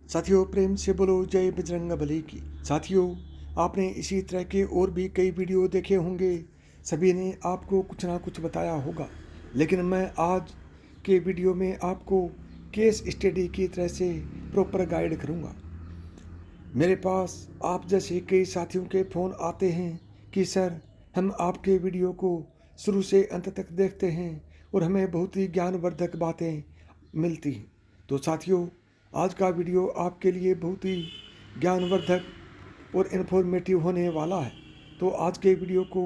साथियों, प्रेम से बोलो जय बजरंग बली की। साथियों, आपने इसी तरह के और भी कई वीडियो देखे होंगे, सभी ने आपको कुछ ना कुछ बताया होगा, लेकिन मैं आज के वीडियो में आपको केस स्टडी की तरह से प्रॉपर गाइड करूंगा। मेरे पास आप जैसे कई साथियों के फ़ोन आते हैं कि सर, हम आपके वीडियो को शुरू से अंत तक देखते हैं और हमें बहुत ही ज्ञानवर्धक बातें मिलती हैं। तो साथियों, आज का वीडियो आपके लिए बहुत ही ज्ञानवर्धक और इन्फॉर्मेटिव होने वाला है। तो आज के वीडियो को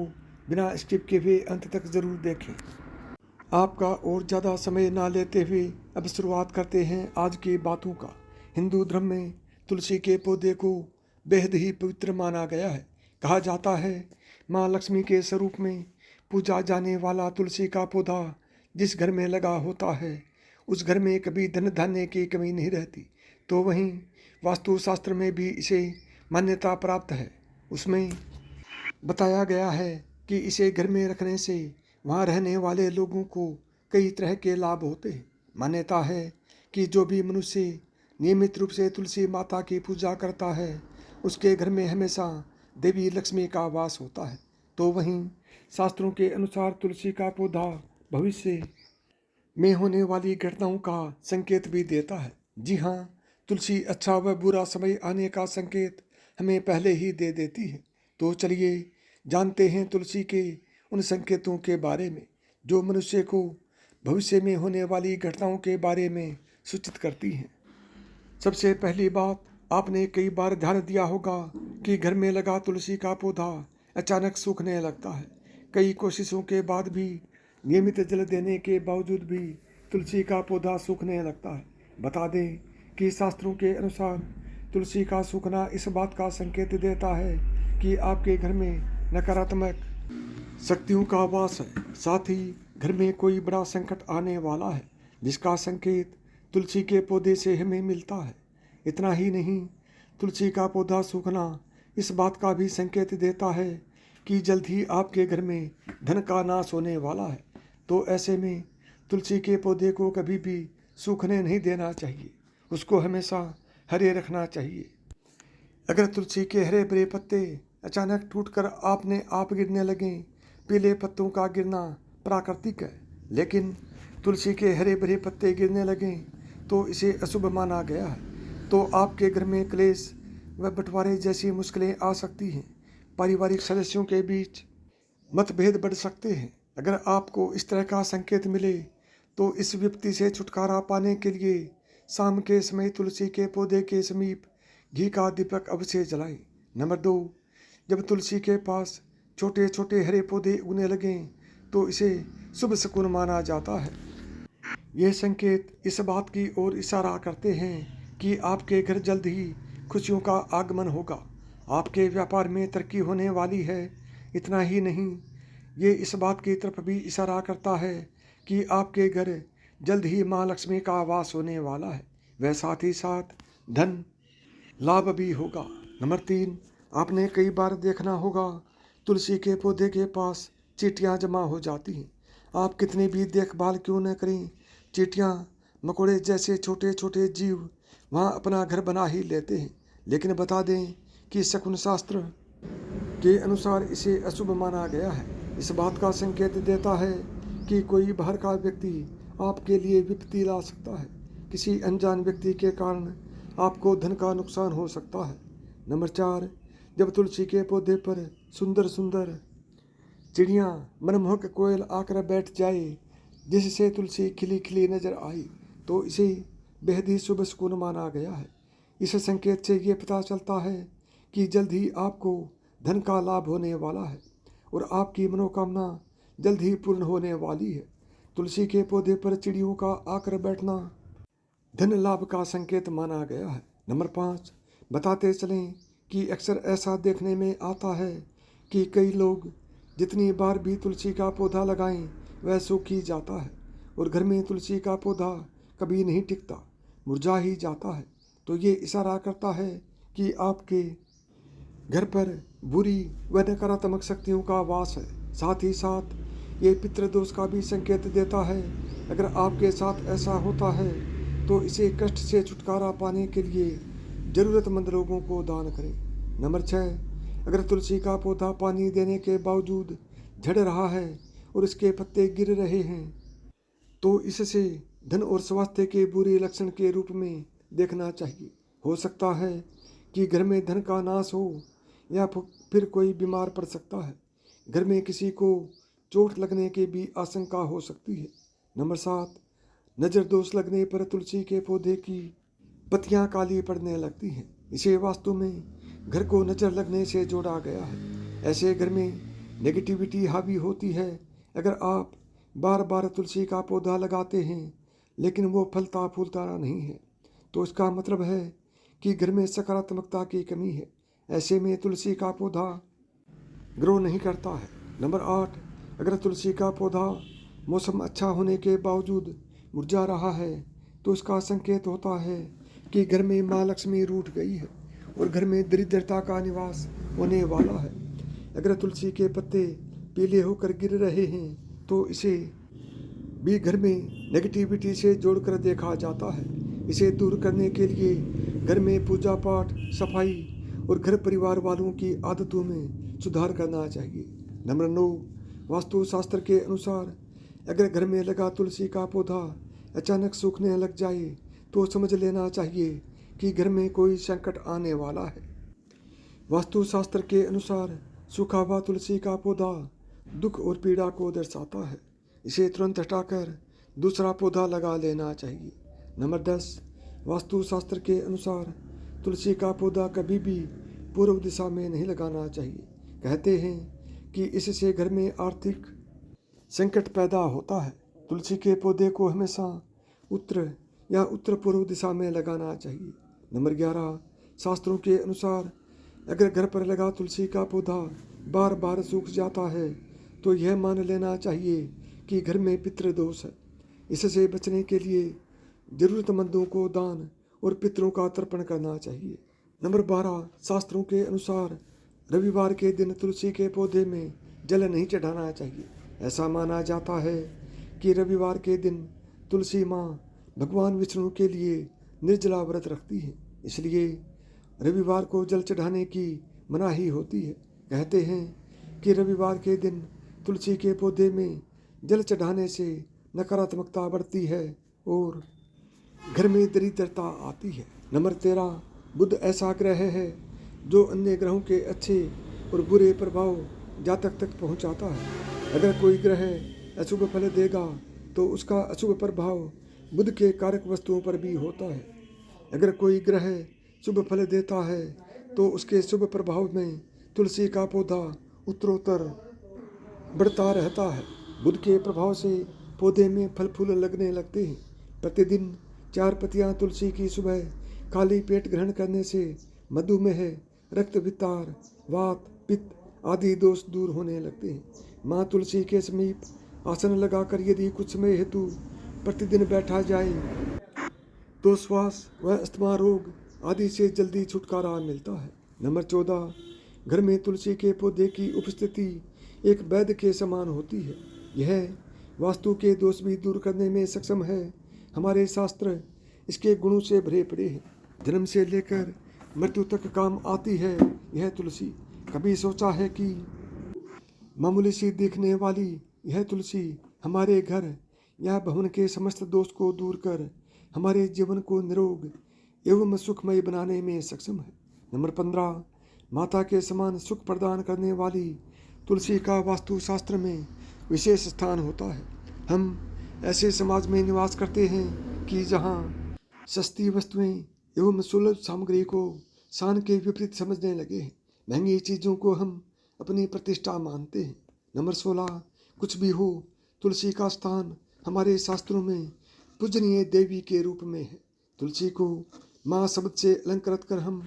बिना स्किप किए हुए अंत तक ज़रूर देखें। आपका और ज़्यादा समय ना लेते हुए अब शुरुआत करते हैं आज की बातों का। हिंदू धर्म में तुलसी के पौधे को बेहद ही पवित्र माना गया है। कहा जाता है, माँ लक्ष्मी के स्वरूप में पूजा जाने वाला तुलसी का पौधा जिस घर में लगा होता है, उस घर में कभी धन धान्य की कमी नहीं रहती। तो वहीं वास्तुशास्त्र में भी इसे मान्यता प्राप्त है। उसमें बताया गया है कि इसे घर में रखने से वहाँ रहने वाले लोगों को कई तरह के लाभ होते हैं। मान्यता है कि जो भी मनुष्य नियमित रूप से तुलसी माता की पूजा करता है, उसके घर में हमेशा देवी लक्ष्मी का वास होता है। तो वहीं शास्त्रों के अनुसार तुलसी का पौधा भविष्य में होने वाली घटनाओं का संकेत भी देता है। जी हाँ, तुलसी अच्छा व बुरा समय आने का संकेत हमें पहले ही दे देती है। तो चलिए जानते हैं तुलसी के उन संकेतों के बारे में जो मनुष्य को भविष्य में होने वाली घटनाओं के बारे में सूचित करती हैं। सबसे पहली बात, आपने कई बार ध्यान दिया होगा कि घर में लगा तुलसी का पौधा अचानक सूखने लगता है। कई कोशिशों के बाद भी, नियमित जल देने के बावजूद भी तुलसी का पौधा सूखने लगता है। बता दें कि शास्त्रों के अनुसार तुलसी का सूखना इस बात का संकेत देता है कि आपके घर में नकारात्मक शक्तियों का वास है। साथ ही घर में कोई बड़ा संकट आने वाला है, जिसका संकेत तुलसी के पौधे से हमें मिलता है। इतना ही नहीं, तुलसी का पौधा सूखना इस बात का भी संकेत देता है कि जल्द ही आपके घर में धन का नाश होने वाला है। तो ऐसे में तुलसी के पौधे को कभी भी सूखने नहीं देना चाहिए, उसको हमेशा हरे रखना चाहिए। अगर तुलसी के हरे भरे पत्ते अचानक टूटकर आपने आप गिरने लगें, पीले पत्तों का गिरना प्राकृतिक है, लेकिन तुलसी के हरे भरे पत्ते गिरने लगें तो इसे अशुभ माना गया है। तो आपके घर में क्लेश व बंटवारे जैसी मुश्किलें आ सकती हैं। पारिवारिक सदस्यों के बीच मतभेद बढ़ सकते हैं। अगर आपको इस तरह का संकेत मिले तो इस विपत्ति से छुटकारा पाने के लिए शाम के समय तुलसी के पौधे के समीप घी का दीपक अवश्य जलाएं। नंबर 2, जब तुलसी के पास छोटे छोटे हरे पौधे उगने लगें तो इसे शुभ शकुन माना जाता है। ये संकेत इस बात की ओर इशारा करते हैं कि आपके घर जल्द ही खुशियों का आगमन होगा, आपके व्यापार में तरक्की होने वाली है। इतना ही नहीं, ये इस बात की तरफ भी इशारा करता है कि आपके घर जल्द ही माँ लक्ष्मी का वास होने वाला है, वह साथ ही साथ धन लाभ भी होगा। नंबर 3, आपने कई बार देखना होगा तुलसी के पौधे के पास चींटियाँ जमा हो जाती हैं। आप कितनी भी देखभाल क्यों न करें, चींटियाँ मकोड़े जैसे छोटे छोटे जीव वहाँ अपना घर बना ही लेते हैं। लेकिन बता दें कि शकुन शास्त्र के अनुसार इसे अशुभ माना गया है। इस बात का संकेत देता है कि कोई बाहर का व्यक्ति आपके लिए विपत्ति ला सकता है। किसी अनजान व्यक्ति के कारण आपको धन का नुकसान हो सकता है। नंबर 4, जब तुलसी के पौधे पर सुंदर सुंदर चिड़ियाँ मनमोहक कोयल आकर बैठ जाए, जिससे तुलसी खिली खिली नजर आई, तो इसे बेहद ही शुभ शकुन माना गया है। इस संकेत से ये पता चलता है कि जल्द ही आपको धन का लाभ होने वाला है और आपकी मनोकामना जल्द ही पूर्ण होने वाली है। तुलसी के पौधे पर चिड़ियों का आकर बैठना धन लाभ का संकेत माना गया है। नंबर 5, बताते चलें कि अक्सर ऐसा देखने में आता है कि कई लोग जितनी बार भी तुलसी का पौधा लगाएं वह सूख ही जाता है और घर में तुलसी का पौधा कभी नहीं टिकता, मुरझा ही जाता है। तो ये इशारा करता है कि आपके घर पर बुरी व नकारात्मक शक्तियों का वास है। साथ ही साथ ये पितृदोष का भी संकेत देता है। अगर आपके साथ ऐसा होता है तो इसे कष्ट से छुटकारा पाने के लिए ज़रूरतमंद लोगों को दान करें। नंबर 6, अगर तुलसी का पौधा पानी देने के बावजूद झड़ रहा है और इसके पत्ते गिर रहे हैं तो इससे धन और स्वास्थ्य के बुरे लक्षण के रूप में देखना चाहिए। हो सकता है कि घर में धन का नाश हो या फिर कोई बीमार पड़ सकता है। घर में किसी को चोट लगने की भी आशंका हो सकती है। नंबर 7, नज़र दोष लगने पर तुलसी के पौधे की पत्तियां काली पड़ने लगती हैं। इसे वास्तु में घर को नज़र लगने से जोड़ा गया है। ऐसे घर में नेगेटिविटी हावी होती है। अगर आप बार बार तुलसी का पौधा लगाते हैं लेकिन वो फलता फूलता नहीं है तो इसका मतलब है कि घर में सकारात्मकता की कमी है। ऐसे में तुलसी का पौधा ग्रो नहीं करता है। नंबर 8, अगर तुलसी का पौधा मौसम अच्छा होने के बावजूद मुरझा रहा है तो इसका संकेत होता है कि घर में माँ लक्ष्मी रूठ गई है और घर में दरिद्रता का निवास होने वाला है। अगर तुलसी के पत्ते पीले होकर गिर रहे हैं तो इसे भी घर में नेगेटिविटी से जोड़कर देखा जाता है। इसे दूर करने के लिए घर में पूजा पाठ, सफाई और घर परिवार वालों की आदतों में सुधार करना चाहिए। नंबर 9, वास्तु शास्त्र के अनुसार अगर घर में लगा तुलसी का पौधा अचानक सूखने लग जाए तो समझ लेना चाहिए कि घर में कोई संकट आने वाला है। वास्तु शास्त्र के अनुसार सूखा हुआ तुलसी का पौधा दुख और पीड़ा को दर्शाता है। इसे तुरंत हटाकर दूसरा पौधा लगा लेना चाहिए। नंबर 10, वास्तु शास्त्र के अनुसार तुलसी का पौधा कभी भी पूर्व दिशा में नहीं लगाना चाहिए। कहते हैं कि इससे घर में आर्थिक संकट पैदा होता है। तुलसी के पौधे को हमेशा उत्तर या उत्तर पूर्व दिशा में लगाना चाहिए। नंबर 11, शास्त्रों के अनुसार अगर घर पर लगा तुलसी का पौधा बार बार सूख जाता है तो यह मान लेना चाहिए कि घर में पितृदोष है। इससे बचने के लिए ज़रूरतमंदों को दान और पितरों का तर्पण करना चाहिए। नंबर 12, शास्त्रों के अनुसार रविवार के दिन तुलसी के पौधे में जल नहीं चढ़ाना चाहिए। ऐसा माना जाता है कि रविवार के दिन तुलसी माँ भगवान विष्णु के लिए निर्जला व्रत रखती है, इसलिए रविवार को जल चढ़ाने की मनाही होती है। कहते हैं कि रविवार के दिन तुलसी के पौधे में जल चढ़ाने से नकारात्मकता बढ़ती है और घर में दरिद्रता आती है। नंबर 13, बुध ऐसा ग्रह है जो अन्य ग्रहों के अच्छे और बुरे प्रभाव जातक तक पहुंचाता है। अगर कोई ग्रह अशुभ फल देगा तो उसका अशुभ प्रभाव बुध के कारक वस्तुओं पर भी होता है। अगर कोई ग्रह शुभ फल देता है तो उसके शुभ प्रभाव में तुलसी का पौधा उत्तरोत्तर बढ़ता रहता है। बुध के प्रभाव से पौधे में फल फूल लगने लगते हैं। प्रतिदिन 4 पत्तियां तुलसी की सुबह खाली पेट ग्रहण करने से मधुमेह, रक्त विकार, वात, पित्त आदि दोष दूर होने लगते हैं। माँ तुलसी के समीप आसन लगाकर यदि कुछ समय हेतु प्रतिदिन बैठा जाए तो श्वास व अस्थमा रोग आदि से जल्दी छुटकारा मिलता है। नंबर 14, घर में तुलसी के पौधे की उपस्थिति एक वैद्य के समान होती है। यह वास्तु के दोष भी दूर करने में सक्षम है। हमारे शास्त्र इसके गुणों से भरे पड़े हैं। जन्म से लेकर मृत्यु तक काम आती है यह तुलसी। कभी सोचा है कि मामूली सी देखने वाली यह तुलसी हमारे घर या भवन के समस्त दोष को दूर कर हमारे जीवन को निरोग एवं सुखमय बनाने में सक्षम है। नंबर 15, माता के समान सुख प्रदान करने वाली तुलसी का वास्तुशास्त्र में विशेष स्थान होता है। हम ऐसे समाज में निवास करते हैं कि जहाँ सस्ती वस्तुएं एवं सुलभ सामग्री को शान के विपरीत समझने लगे हैं। महंगी चीज़ों को हम अपनी प्रतिष्ठा मानते हैं। नंबर 16, कुछ भी हो तुलसी का स्थान हमारे शास्त्रों में पूजनीय देवी के रूप में है। तुलसी को माँ शब्द से अलंकृत कर हम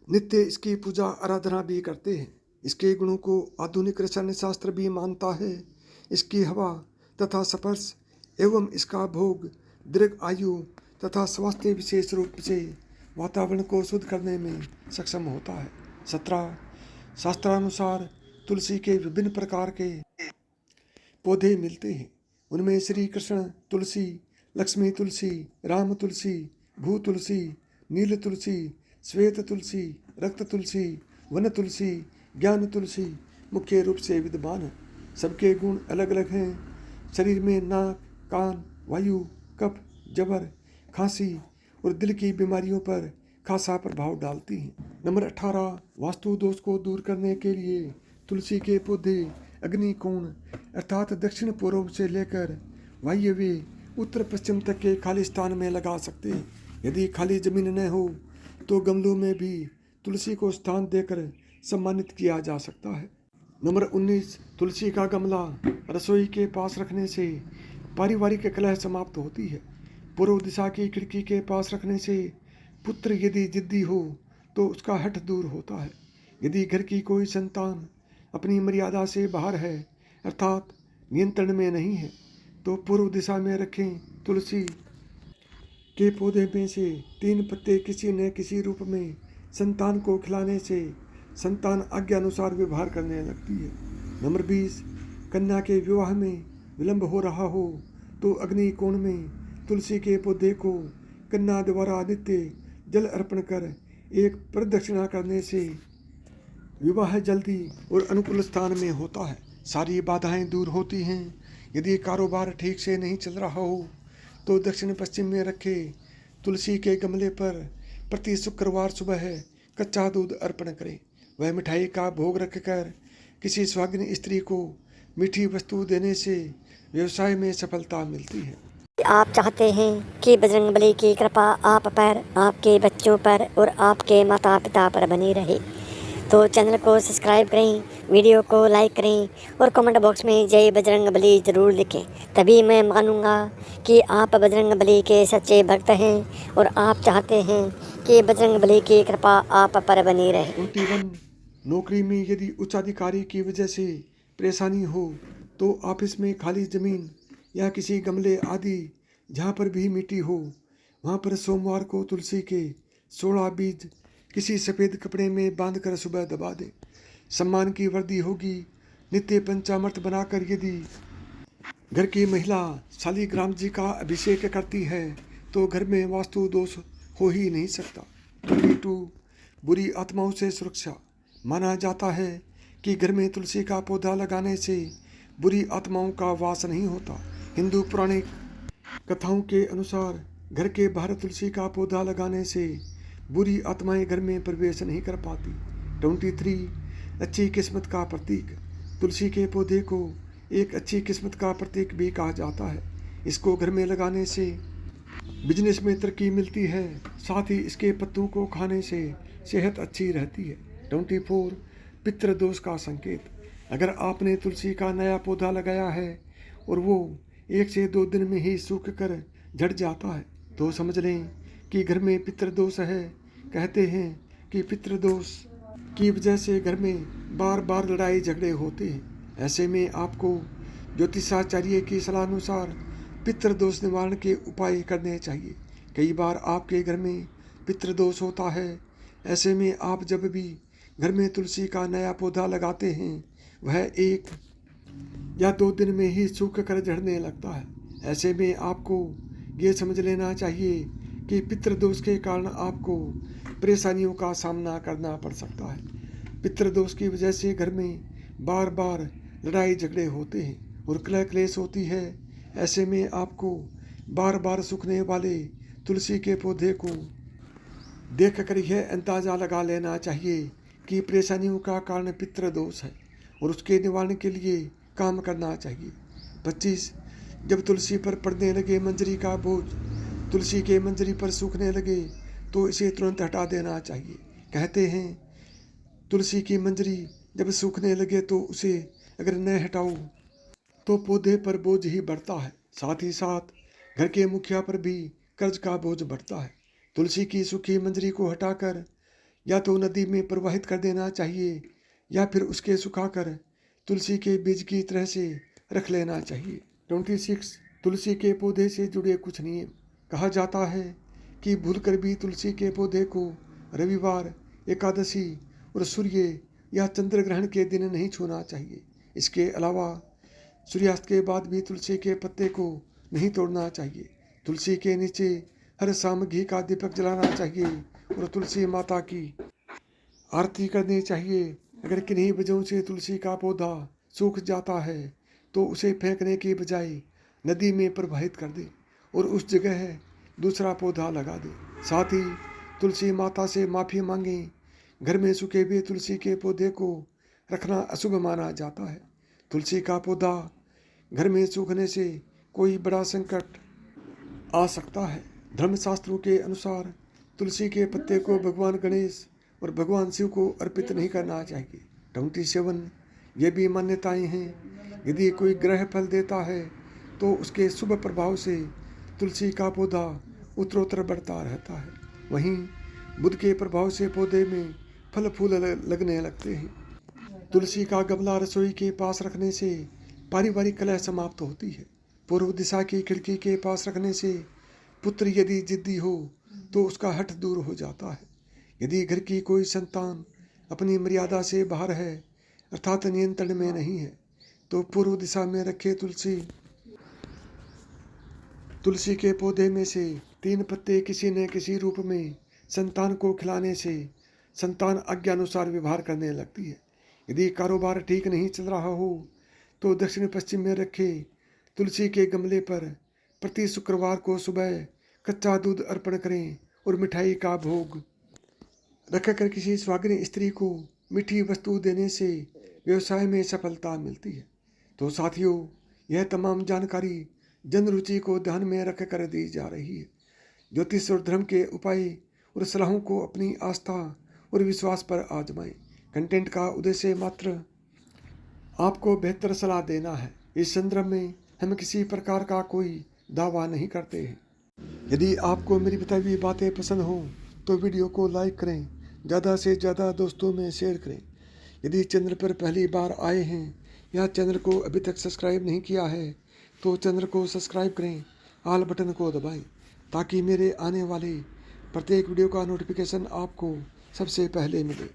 नित्य इसकी पूजा आराधना भी करते हैं। इसके गुणों को आधुनिक रसायन शास्त्र भी मानता है। इसकी हवा तथा स्पर्श एवं इसका भोग दीर्घ आयु तथा स्वास्थ्य विशेष रूप से वातावरण को शुद्ध करने में सक्षम होता है। 17, शास्त्रानुसार तुलसी के विभिन्न प्रकार के पौधे मिलते हैं। उनमें श्री कृष्ण तुलसी, लक्ष्मी तुलसी, राम तुलसी, भू तुलसी, नील तुलसी, श्वेत तुलसी, रक्त तुलसी, वन तुलसी, ज्ञान तुलसी मुख्य रूप से विद्यमान है। सबके गुण अलग अलग हैं। शरीर में नाक, कान, वायु, कफ, जबर, खांसी और दिल की बीमारियों पर खासा प्रभाव डालती हैं। नंबर 18, वास्तु दोष को दूर करने के लिए तुलसी के पौधे अग्नि कोण अर्थात दक्षिण पूर्व से लेकर वायव्य उत्तर पश्चिम तक के खाली स्थान में लगा सकते हैं। यदि खाली जमीन न हो तो गमलों में भी तुलसी को स्थान देकर सम्मानित किया जा सकता है। नंबर 19, तुलसी का गमला रसोई के पास रखने से पारिवारिक कलह समाप्त होती है। पूर्व दिशा की खिड़की के पास रखने से पुत्र यदि जिद्दी हो तो उसका हठ दूर होता है। यदि घर की कोई संतान अपनी मर्यादा से बाहर है अर्थात नियंत्रण में नहीं है तो पूर्व दिशा में रखें। तुलसी के पौधे में से 3 पत्ते किसी न किसी रूप में संतान को खिलाने से संतान आज्ञा अनुसार व्यवहार करने लगती है। नंबर 20, कन्या के विवाह में विलंब हो रहा हो तो अग्नि कोण में तुलसी के पौधे को कन्या द्वारा नित्य जल अर्पण कर एक प्रदक्षिणा करने से विवाह जल्दी और अनुकूल स्थान में होता है। सारी बाधाएं दूर होती हैं। यदि कारोबार ठीक से नहीं चल रहा हो तो दक्षिण पश्चिम में रखे तुलसी के गमले पर प्रति शुक्रवार सुबह कच्चा दूध अर्पण करें। वह मिठाई का भोग रखकर किसी सुहागिन स्त्री को मीठी वस्तु देने से व्यवसाय में सफलता मिलती है। आप चाहते हैं कि बजरंगबली की कृपा आप पर, आपके बच्चों पर और आपके माता पिता पर बनी रहे तो चैनल को सब्सक्राइब करें, वीडियो को लाइक करें और कमेंट बॉक्स में जय बजरंगबली ज़रूर लिखें। तभी मैं मानूंगा कि आप बजरंगबली के सच्चे भक्त हैं और आप चाहते हैं कि बजरंगबली की कृपा आप पर बनी रहे। 21, नौकरी में यदि उच्चाधिकारी की वजह से परेशानी हो तो ऑफिस में खाली जमीन या किसी गमले आदि जहाँ पर भी मिट्टी हो वहाँ पर सोमवार को तुलसी के 16 बीज किसी सफ़ेद कपड़े में बांधकर सुबह दबा दें। सम्मान की वृद्धि होगी। नित्य पंचामृत बनाकर यदि घर की महिला शालिग्राम जी का अभिषेक करती है तो घर में वास्तु दोष हो ही नहीं सकता। 22, बुरी आत्माओं से सुरक्षा। माना जाता है कि घर में तुलसी का पौधा लगाने से बुरी आत्माओं का वास नहीं होता। हिंदू पौराणिक कथाओं के अनुसार घर के बाहर तुलसी का पौधा लगाने से बुरी आत्माएं घर में प्रवेश नहीं कर पाती। 23, अच्छी किस्मत का प्रतीक। तुलसी के पौधे को एक अच्छी किस्मत का प्रतीक भी कहा जाता है। इसको घर में लगाने से बिजनेस में तरक्की मिलती है। साथ ही इसके पत्तों को खाने से सेहत अच्छी रहती है। 24, पितृ दोष का संकेत। अगर आपने तुलसी का नया पौधा लगाया है और वो 1 से 2 दिन में ही सूख कर झड़ जाता है तो समझ लें कि घर में पितृदोष है। कहते हैं कि पितृदोष की वजह से घर में बार बार लड़ाई झगड़े होते हैं। ऐसे में आपको ज्योतिषाचार्य की सलाह अनुसार पितृदोष निवारण के उपाय करने चाहिए। कई बार आपके घर में पितृदोष होता है। ऐसे में आप जब भी घर में तुलसी का नया पौधा लगाते हैं वह 1 या 2 दिन में ही सूख कर झड़ने लगता है। ऐसे में आपको ये समझ लेना चाहिए कि पितृदोष के कारण आपको परेशानियों का सामना करना पड़ सकता है। पितृदोष की वजह से घर में बार बार लड़ाई झगड़े होते हैं और कलह क्लेश होती है। ऐसे में आपको बार बार सूखने वाले तुलसी के पौधे को देखकर यह अंदाज़ा लगा लेना चाहिए कि परेशानियों का कारण पितृदोष है और उसके निवारण के लिए काम करना चाहिए। 25, जब तुलसी पर पड़ने लगे मंजरी का बोझ, तुलसी के मंजरी पर सूखने लगे तो इसे तुरंत हटा देना चाहिए। कहते हैं तुलसी की मंजरी जब सूखने लगे तो उसे अगर न हटाओ तो पौधे पर बोझ ही बढ़ता है। साथ ही साथ घर के मुखिया पर भी कर्ज का बोझ बढ़ता है। तुलसी की सूखी मंजरी को हटाकर या तो नदी में प्रवाहित कर देना चाहिए या फिर उसके सुखाकर तुलसी के बीज की तरह से रख लेना चाहिए। 26, तुलसी के पौधे से जुड़े कुछ नियम। कहा जाता है कि भूलकर भी तुलसी के पौधे को रविवार, एकादशी और सूर्य या चंद्र ग्रहण के दिन नहीं छूना चाहिए। इसके अलावा सूर्यास्त के बाद भी तुलसी के पत्ते को नहीं तोड़ना चाहिए। तुलसी के नीचे हर शाम घी का दीपक जलाना चाहिए और तुलसी माता की आरती करनी चाहिए। अगर किन्हीं वजहों से तुलसी का पौधा सूख जाता है तो उसे फेंकने की बजाय नदी में प्रवाहित कर दे और उस जगह दूसरा पौधा लगा दे। साथ ही तुलसी माता से माफ़ी मांगें। घर में सूखे हुए तुलसी के पौधे को रखना अशुभ माना जाता है। तुलसी का पौधा घर में सूखने से कोई बड़ा संकट आ सकता है। धर्मशास्त्रों के अनुसार तुलसी के पत्ते को भगवान गणेश और भगवान शिव को अर्पित नहीं करना चाहिए। 27 ये भी मान्यताएं हैं, यदि कोई ग्रह फल देता है तो उसके शुभ प्रभाव से तुलसी का पौधा उत्तरोत्तर बढ़ता रहता है। वहीं बुध के प्रभाव से पौधे में फल फूल लगने लगते हैं। तुलसी का गमला रसोई के पास रखने से पारिवारिक कलह समाप्त होती है। पूर्व दिशा की खिड़की के पास रखने से पुत्र यदि जिद्दी हो तो उसका हठ दूर हो जाता है। यदि घर की कोई संतान अपनी मर्यादा से बाहर है अर्थात नियंत्रण में नहीं है तो पूर्व दिशा में रखे तुलसी के पौधे में से 3 पत्ते किसी न किसी रूप में संतान को खिलाने से संतान आज्ञानुसार व्यवहार करने लगती है। यदि कारोबार ठीक नहीं चल रहा हो तो दक्षिण पश्चिम में रखे तुलसी के गमले पर प्रति शुक्रवार को सुबह कच्चा दूध अर्पण करें और मिठाई का भोग रखकर किसी सुहागिन स्त्री को मीठी वस्तु देने से व्यवसाय में सफलता मिलती है। तो साथियों, यह तमाम जानकारी जन रुचि को ध्यान में रख कर दी जा रही है। ज्योतिष और धर्म के उपाय और सलाहों को अपनी आस्था और विश्वास पर आजमाएं। कंटेंट का उद्देश्य मात्र आपको बेहतर सलाह देना है। इस संदर्भ में हम किसी प्रकार का कोई दावा नहीं करते हैं। यदि आपको मेरी बताई हुई बातें पसंद हों तो वीडियो को लाइक करें, ज़्यादा से ज़्यादा दोस्तों में शेयर करें। यदि चैनल पर पहली बार आए हैं या चैनल को अभी तक सब्सक्राइब नहीं किया है तो चैनल को सब्सक्राइब करें, ऑल बटन को दबाएं ताकि मेरे आने वाले प्रत्येक वीडियो का नोटिफिकेशन आपको सबसे पहले मिले।